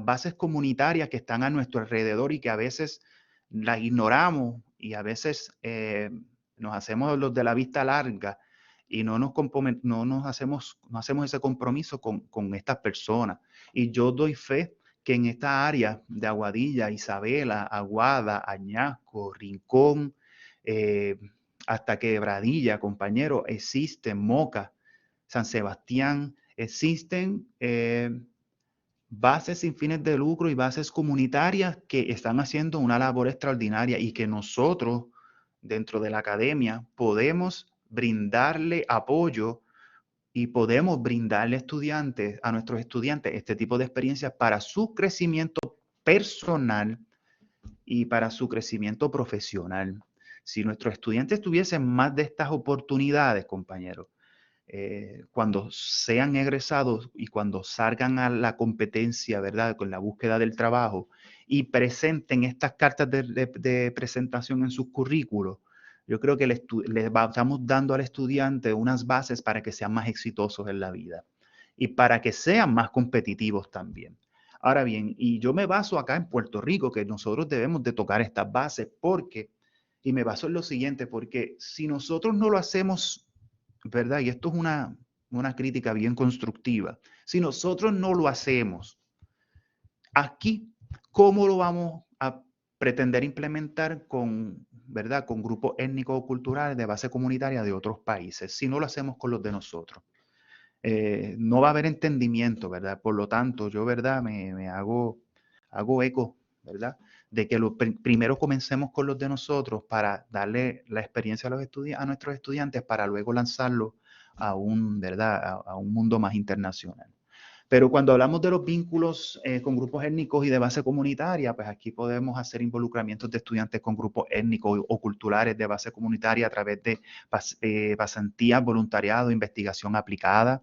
bases comunitarias que están a nuestro alrededor y que a veces las ignoramos y a veces nos hacemos los de la vista larga y no hacemos ese compromiso con estas personas. Y yo doy fe que en esta área de Aguadilla, Isabela, Aguada, Añasco, Rincón, eh, hasta Quebradilla, compañero, existen Moca, San Sebastián, existen bases sin fines de lucro y bases comunitarias que están haciendo una labor extraordinaria y que nosotros, dentro de la academia, podemos brindarle apoyo y podemos brindarle a nuestros estudiantes este tipo de experiencias para su crecimiento personal y para su crecimiento profesional. Si nuestros estudiantes tuviesen más de estas oportunidades, compañeros, cuando sean egresados y cuando salgan a la competencia, ¿verdad? Con la búsqueda del trabajo y presenten estas cartas de presentación en sus currículos, yo creo que estamos dando al estudiante unas bases para que sean más exitosos en la vida y para que sean más competitivos también. Ahora bien, y yo me baso acá en Puerto Rico, que nosotros debemos de tocar estas bases porque, y me baso en lo siguiente, porque si nosotros no lo hacemos, ¿verdad? Y esto es una crítica bien constructiva. Si nosotros no lo hacemos aquí, ¿cómo lo vamos a pretender implementar con, ¿verdad? Con grupos étnicos o culturales de base comunitaria de otros países, si no lo hacemos con los de nosotros? No va a haber entendimiento, ¿verdad? Por lo tanto, yo, ¿verdad? Me hago eco, ¿verdad? De que primero comencemos con los de nosotros para darle la experiencia a nuestros estudiantes para luego lanzarlo ¿verdad? A un mundo más internacional. Pero cuando hablamos de los vínculos con grupos étnicos y de base comunitaria, pues aquí podemos hacer involucramientos de estudiantes con grupos étnicos o culturales de base comunitaria a través de pasantías, voluntariado, investigación aplicada.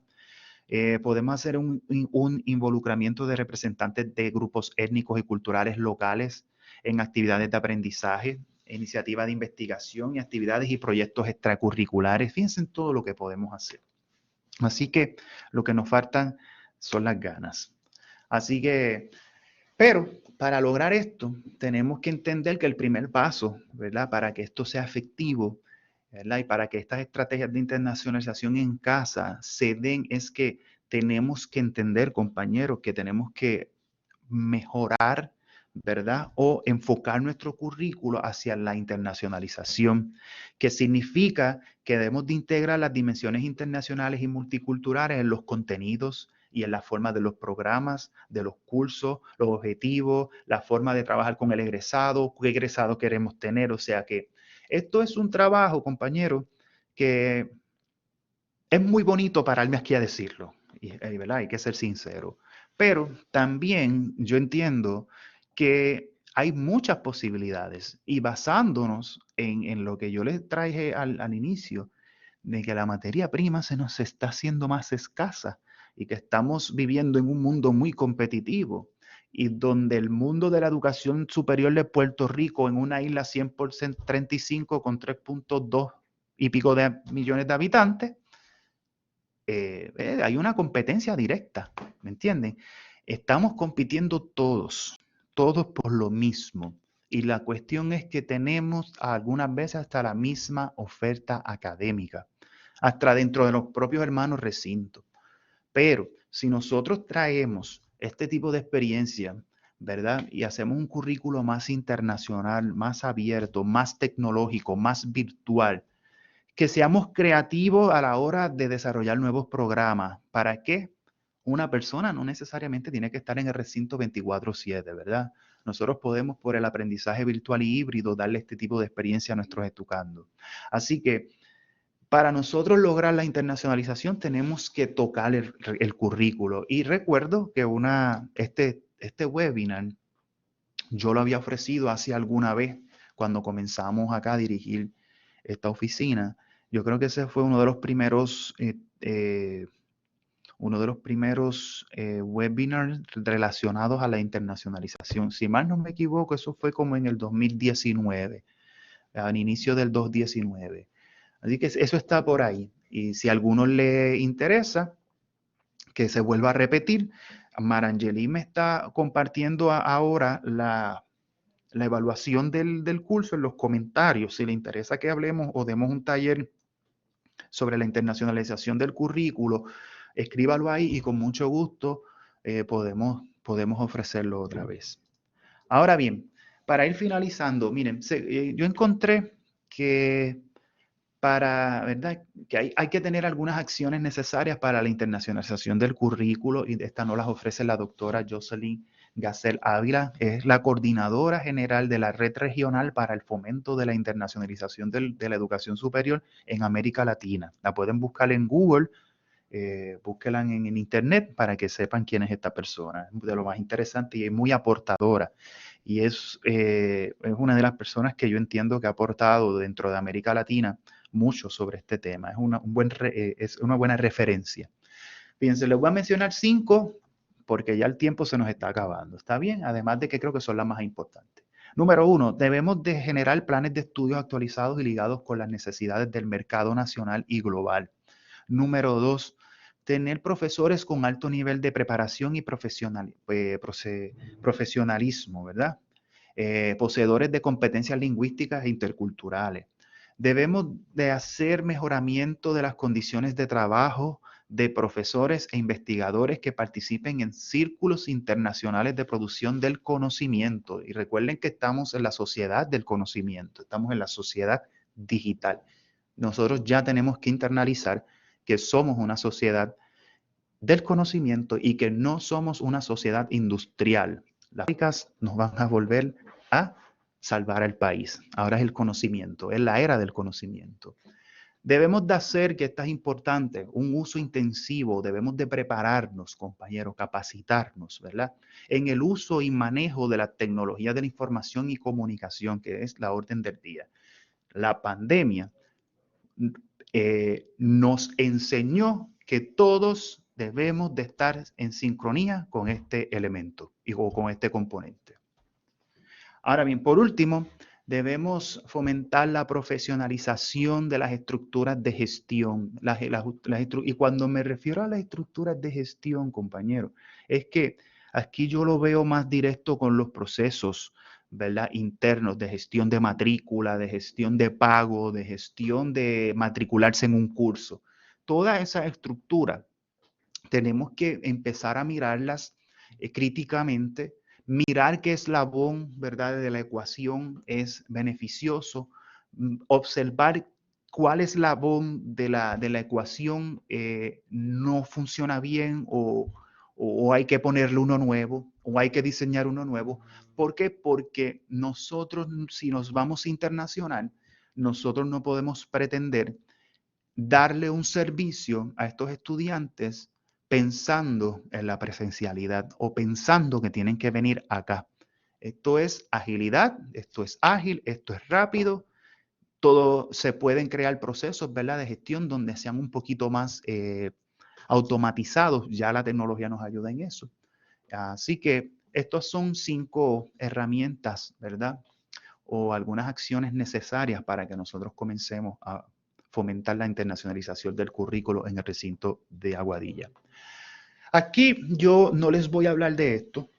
Podemos hacer un involucramiento de representantes de grupos étnicos y culturales locales en actividades de aprendizaje, iniciativas de investigación y actividades y proyectos extracurriculares. Fíjense en todo lo que podemos hacer. Así que lo que nos faltan son las ganas. Así que, pero para lograr esto, tenemos que entender que el primer paso, ¿verdad? Para que esto sea efectivo, ¿verdad? Y para que estas estrategias de internacionalización en casa se den, es que tenemos que entender, compañeros, que tenemos que mejorar, ¿verdad? O enfocar nuestro currículo hacia la internacionalización, que significa que debemos de integrar las dimensiones internacionales y multiculturales en los contenidos y en la forma de los programas, de los cursos, los objetivos, la forma de trabajar con el egresado, qué egresado queremos tener. O sea que esto es un trabajo, compañero, que es muy bonito pararme aquí a decirlo, ¿verdad? Hay que ser sincero. Pero también yo entiendo que hay muchas posibilidades y basándonos en lo que yo les traje al inicio, de que la materia prima se nos está haciendo más escasa y que estamos viviendo en un mundo muy competitivo y donde el mundo de la educación superior de Puerto Rico, en una isla 100% 35 con 3.2 y pico de millones de habitantes, hay una competencia directa, ¿me entienden? Estamos compitiendo todos por lo mismo. Y la cuestión es que tenemos algunas veces hasta la misma oferta académica, hasta dentro de los propios hermanos recintos. Pero si nosotros traemos este tipo de experiencia, ¿verdad? Y hacemos un currículo más internacional, más abierto, más tecnológico, más virtual, Que seamos creativos a la hora de desarrollar nuevos programas. ¿Para qué? Una persona no necesariamente tiene que estar en el recinto 24/7, ¿verdad? Nosotros podemos, por el aprendizaje virtual y híbrido, darle este tipo de experiencia a nuestros educandos. Así que, para nosotros lograr la internacionalización, tenemos que tocar el currículo. Y recuerdo que este webinar yo lo había ofrecido hace alguna vez cuando comenzamos acá a dirigir esta oficina. Yo creo que ese fue uno de los primeros webinars relacionados a la internacionalización. Si mal no me equivoco, eso fue como en el 2019, al inicio del 2019. Así que eso está por ahí. Y si a alguno le interesa que se vuelva a repetir, Marangeli me está compartiendo ahora la evaluación del curso en los comentarios. Si le interesa que hablemos o demos un taller sobre la internacionalización del currículo, escríbalo ahí y con mucho gusto podemos ofrecerlo otra vez. Ahora bien, para ir finalizando, miren, yo encontré que ¿verdad? Que hay que tener algunas acciones necesarias para la internacionalización del currículo, y estas no las ofrece la doctora Jocelyn Gacel Ávila, es la coordinadora general de la Red Regional para el Fomento de la Internacionalización de la Educación Superior en América Latina. La pueden buscar en Google, búsquenla en internet para que sepan quién es esta persona. Es de lo más interesante y es muy aportadora. Y es una de las personas que yo entiendo que ha aportado dentro de América Latina mucho sobre este tema. Es una buena referencia. Fíjense, les voy a mencionar 5 porque ya el tiempo se nos está acabando. ¿Está bien? Además de que creo que son las más importantes. Número 1, debemos de generar planes de estudios actualizados y ligados con las necesidades del mercado nacional y global. Número 2, tener profesores con alto nivel de preparación y profesionalismo, ¿verdad? Poseedores de competencias lingüísticas e interculturales. Debemos de hacer mejoramiento de las condiciones de trabajo de profesores e investigadores que participen en círculos internacionales de producción del conocimiento. Y recuerden que estamos en la sociedad del conocimiento, estamos en la sociedad digital. Nosotros ya tenemos que internalizar que somos una sociedad del conocimiento y que no somos una sociedad industrial. Las fábricas nos van a volver a salvar al país. Ahora es el conocimiento, es la era del conocimiento. Debemos de hacer, que esto es importante, un uso intensivo, debemos de prepararnos, compañeros, capacitarnos, ¿verdad? En el uso y manejo de la tecnología de la información y comunicación, que es la orden del día. La pandemia nos enseñó que todos debemos de estar en sincronía con este elemento o con este componente. Ahora bien, por último, debemos fomentar la profesionalización de las estructuras de gestión. Y cuando me refiero a las estructuras de gestión, compañero, es que aquí yo lo veo más directo con los procesos, ¿verdad? Internos de gestión de matrícula, de gestión de pago, de gestión de matricularse en un curso. Toda esa estructura tenemos que empezar a mirarlas críticamente, mirar qué eslabón, ¿verdad?, de la ecuación es beneficioso, observar cuál eslabón de la ecuación no funciona bien o hay que ponerle uno nuevo o hay que diseñar uno nuevo. ¿Por qué? Porque nosotros, si nos vamos internacional, nosotros no podemos pretender darle un servicio a estos estudiantes pensando en la presencialidad o pensando que tienen que venir acá. Esto es agilidad, esto es ágil, esto es rápido. Todo se pueden crear procesos, ¿verdad?, de gestión donde sean un poquito más automatizados. Ya la tecnología nos ayuda en eso. Así que estos son 5 herramientas, ¿verdad?, o algunas acciones necesarias para que nosotros comencemos a fomentar la internacionalización del currículo en el recinto de Aguadilla. Aquí yo no les voy a hablar de esto,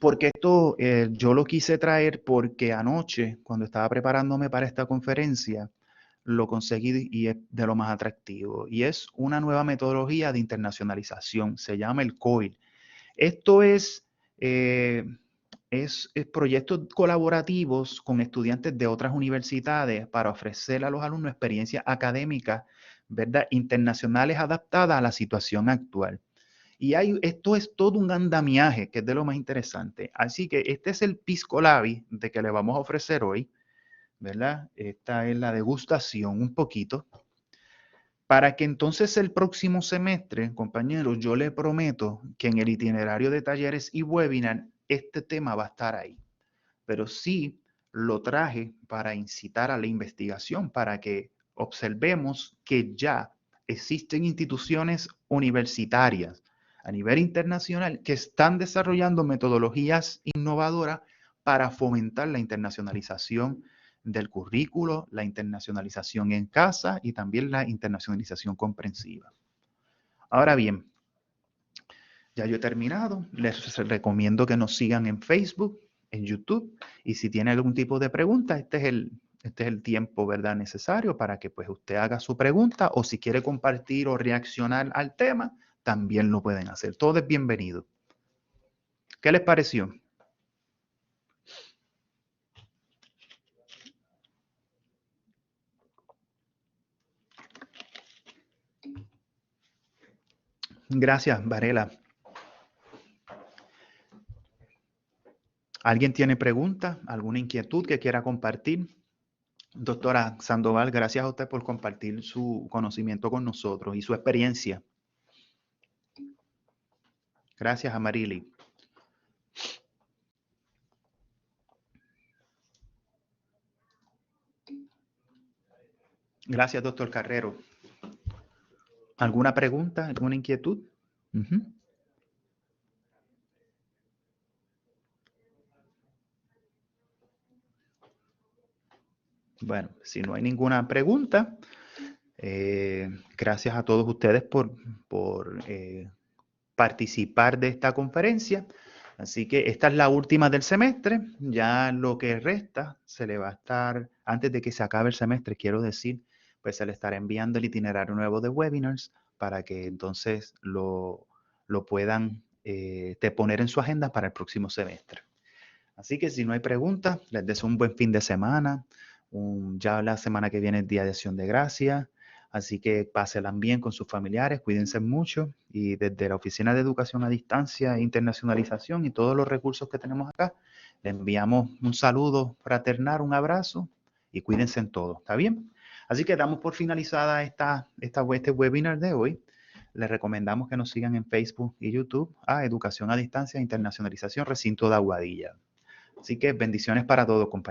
porque esto yo lo quise traer porque anoche, cuando estaba preparándome para esta conferencia, lo conseguí y es de lo más atractivo. Y es una nueva metodología de internacionalización, se llama el COIL. Esto es proyectos colaborativos con estudiantes de otras universidades para ofrecer a los alumnos experiencias académicas, ¿verdad?, internacionales adaptadas a la situación actual. Y esto es todo un andamiaje, que es de lo más interesante. Así que este es el Pisco Labi de que le vamos a ofrecer hoy, ¿verdad? Esta es la degustación un poquito. Para que entonces el próximo semestre, compañeros, yo le prometo que en el itinerario de talleres y webinar, este tema va a estar ahí. Pero sí lo traje para incitar a la investigación, para que observemos que ya existen instituciones universitarias a nivel internacional que están desarrollando metodologías innovadoras para fomentar la internacionalización del currículo, la internacionalización en casa y también la internacionalización comprensiva. Ahora bien, ya yo he terminado. Les recomiendo que nos sigan en Facebook, en YouTube, y si tiene algún tipo de pregunta, este es el tiempo, ¿verdad?, necesario para que pues usted haga su pregunta, o si quiere compartir o reaccionar al tema, también lo pueden hacer. Todo es bienvenido. ¿Qué les pareció? Gracias, Varela. ¿Alguien tiene preguntas? ¿Alguna inquietud que quiera compartir? Doctora Sandoval, gracias a usted por compartir su conocimiento con nosotros y su experiencia. Gracias, Amarili. Gracias, doctor Carrero. ¿Alguna pregunta? ¿Alguna inquietud? Bueno, si no hay ninguna pregunta, gracias a todos ustedes por participar de esta conferencia. Así que esta es la última del semestre. Ya lo que resta se le va a estar, antes de que se acabe el semestre, quiero decir, pues se le estará enviando el itinerario nuevo de webinars para que entonces lo puedan poner en su agenda para el próximo semestre. Así que si no hay preguntas, les deseo un buen fin de semana. Ya la semana que viene es Día de Acción de Gracias. Así que pásenla bien con sus familiares, cuídense mucho. Y desde la Oficina de Educación a Distancia e Internacionalización y todos los recursos que tenemos acá, les enviamos un saludo fraternal, un abrazo y cuídense en todo. ¿Está bien? Así que damos por finalizada este webinar de hoy. Les recomendamos que nos sigan en Facebook y YouTube a Educación a Distancia e Internacionalización Recinto de Aguadilla. Así que bendiciones para todos, compañeros.